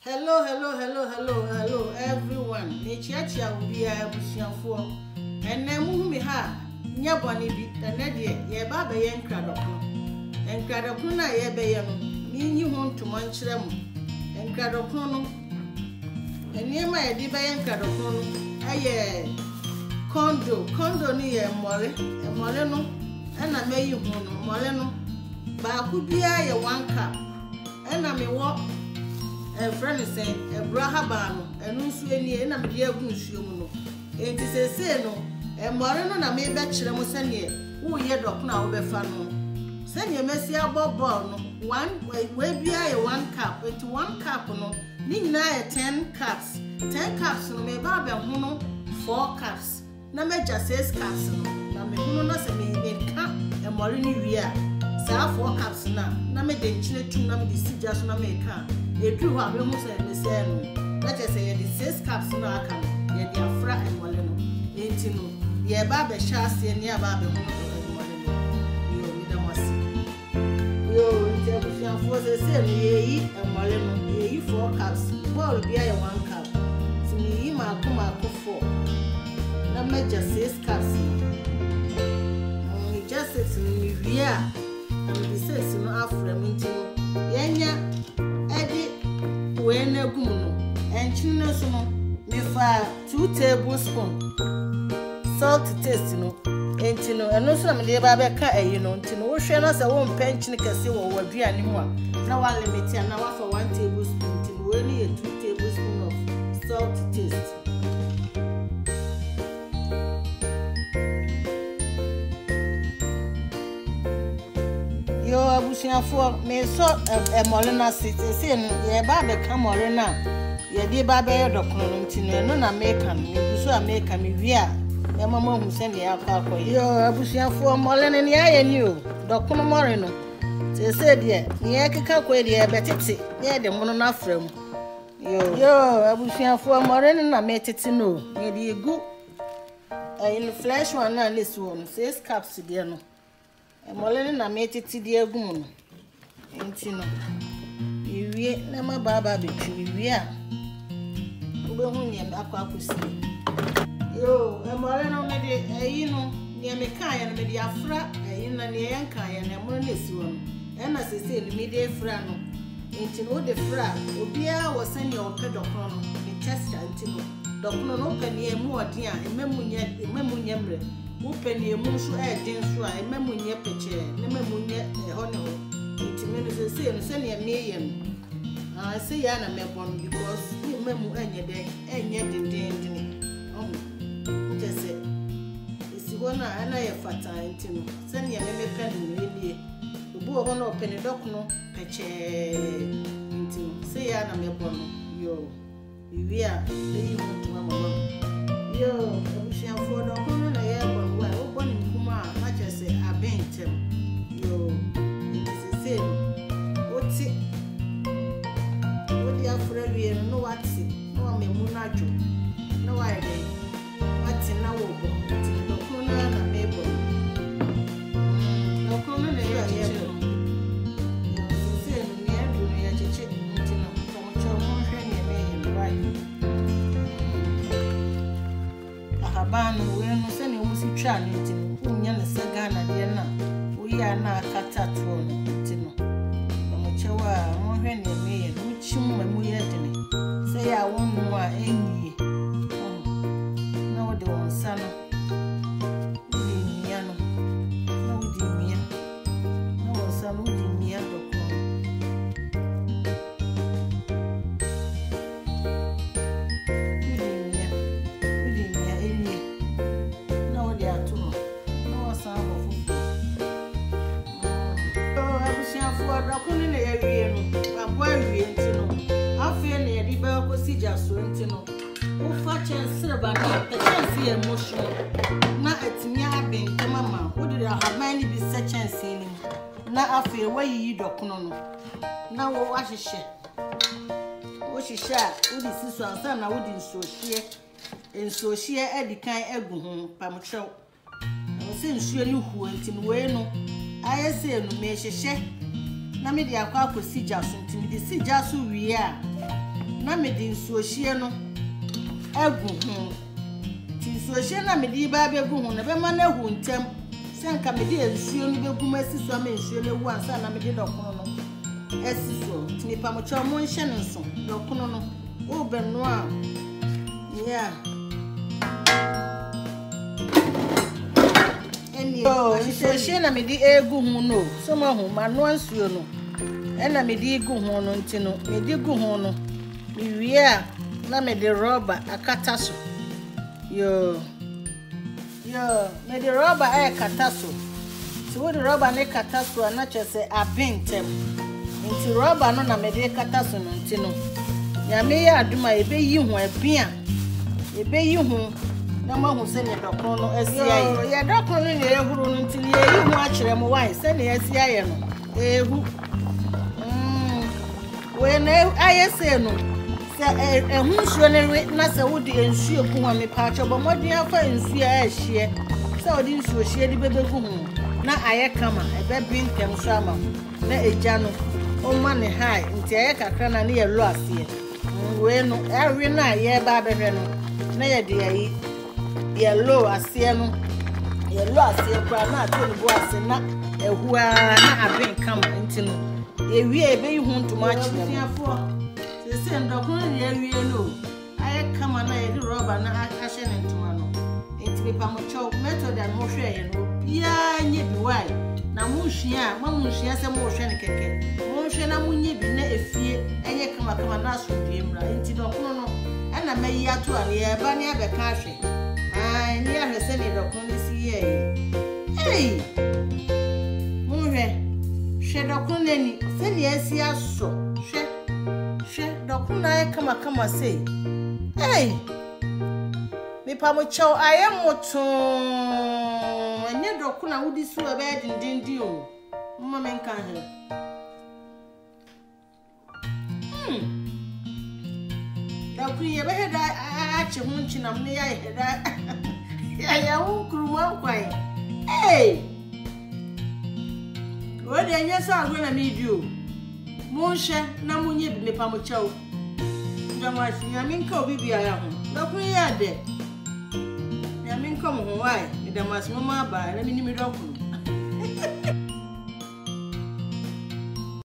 Hello everyone. Nechiachia ubi abusianfo. Enemu mi ha nya bone bi enede ye ba be ye nkradokno. Nkradokno na ye be ye no minyi ho ntoma nkyere mu. Nkradokno no eniema ye di be ye nkradokno no aye kondo ni ye mole no na meyi ho no mole no ba ku bia ye 1 cup na me wo friend say Abraham no enu nsu eni na me de agu nsuo mu no enti sese no emore no na me be kire mo sane wo ye dok na wo be fa no sane mesi abobol no we bia ye 1 cup enti 1 cup no ni nyina ye 10 cups no me ba be ho no 4 cups na me ja 6 cups no na me hu no se me ka emore ni wi a sa 4 cups na me de nchine tum na me de sija so na me ka edru ha me hu se me se no na je se ye de 6 cups na aka no ye de afra emole no enti no ye ba be sha ase ni aba be hu no emole no yo mi da masi yo enti abusia fo se no ye yi emole no ye yi 4 cups ball bia ye 1 cup ti mi yi ma ko 4 na me ja 6 cups no just it ni wi a the says no afra minti yenya edi we na gum no enchine so no me fa 2 tablespoons salt taste no enti no eno so na me de ba be ka ayi no enti no wo hwe na se wo mpanchine kase wo waduane mu a na wa limit ya na wa for 1 tablespoon enti no we ni 2 tablespoons of salt taste. Yo abusianfo me so emole na se no ye ba be ka mole na ye di ba be dokno no ntino no na meka no buso ameka me wi a e mama hu se ne akwa yo abusianfo mole ne ne aye ni o dokno mole no se de ye keka kwa de betete ye de mono na afram yo abusianfo mole ne na metete no ye di egu in flesh one na this one 6 cups de no emole na metiti di agum no enti no iwie na ma baba betwi iwie a ube hu ne akwa akosi yo emole no me de ayi no ne me kan ya no me de afra ayi na ne yan kan ya na mo na si wo no e na sese ni me de fra no enti no de fra obia wo sane o pe dokro no me test enti no dokro no pe ne emu odi a ememu nyemre upeni emu so edin so a ememunye peche ne memunye ho ne ho intime no se no se ne meye no se ya na mebon because memu enye dindin oh ntese isi wona ana ye fata intime se ne memepe no elie obu ho na openi dok no peche intime se ya na mebon yo iwi a eyi muntu mama yo obusia fo dok no na ye yo se oti odi afra wie no wati no memu na dwo no wa ede wati na wo bo ti no kono na mebo no kono na ye bo se no ne adu no ye cheche ti no ko cho mo hwe ne me right ahaban we no se ne mu si twa ne ti no nya ne se Ghana de na ya na kata tuo ntino mo chewa mo hwe ne me no chim mamu ye dene se ya wonu a enyi na wo de won sa no ni mia no na wo di mia na wo sa no di mia do ko di mia enyi na wo de atu na wo sa ho dokuni na ya wie no abwa wie ntino afi na ya di ba ko sija so ntino wo fa chensere ba na chensere emotion na atinya aben mama wo de ahaban ni bi se chensere ni na afi wayi dokuno no na wo ahihye wo hihye a wo di siso ansa na wo di nsohie edikan egu ho pamchew wo se nsuo ni huo ntino we no ayese no me hihye na me de akwa akosi jaso ntimi de si jaso wie a na me di nsuohie no agu ho ti nsuohie na me di ba begu ho na be ma na hu ntem senka me di nsuo no begu ma siso ma nsuo no wu ansa na me di dokono no esiso ti pa mo cho mo nhye no so dokono no o be no a yeah eni nsuohie na me di egu ho no so ma hu ma no nsuo no ena me di gu ho no ntino me di gu ho no me wie a na me di rubber akata so yo me di rubber kata so so the rubber ne kata so na chese abentem nti rubber no na me di kata so no ntino ya me ya aduma ebe yi ho abia ebe yi ho na ma hu se ne dokro no asia yi ya dokro no ne ehuru no ntini ye yi ho a kire mo wan se ne asia ye no ehu when I say no, say a hunsuo na say wo de ensuo ku ho me pa cho bo modin afa ensuo a hye say wo de ensuo hye de bebegu ho na aye kama e be bintem so ama na eja no o ma ne hai nti aye kakra na ne ye lo ase we no ewe na ye ba behwe no na ye de ayi ye lo ase no ye lo ase kwa na to ne bo ase na ehua na abin kama nti no ewie ebe hu ntuma chine afo se ndokun ye ewie no aye kama na ye rubber na ahye ne ntuma no enti be pa mo cho method and mo hwe ye no bia nye biwai na mo hwia ma mo hwia se mo hwe ne keke mo hwe na mo nye bi na efie enye kama na so diemra enti dokun no ana mayi ato ale ye ba ne abeka hwe ai ni ahwe se ne dokun si ye hey mo hwe dokun nani se ne asi aso hwe dokun na kama sei hey me pa mo chow aye moto enye dokun na wudi su e be dindindi o mma me nka he dokun ye be heda a che hu nchi na me ya heda ya hu kuruma kwai hey o de anya sa agwe na medio mo hye na munye bi mepa mo chawo ndama shi ya minka obi bia ya ho na kun ya de ya minka mo ho wai ndama shi mama ba na minimi dokun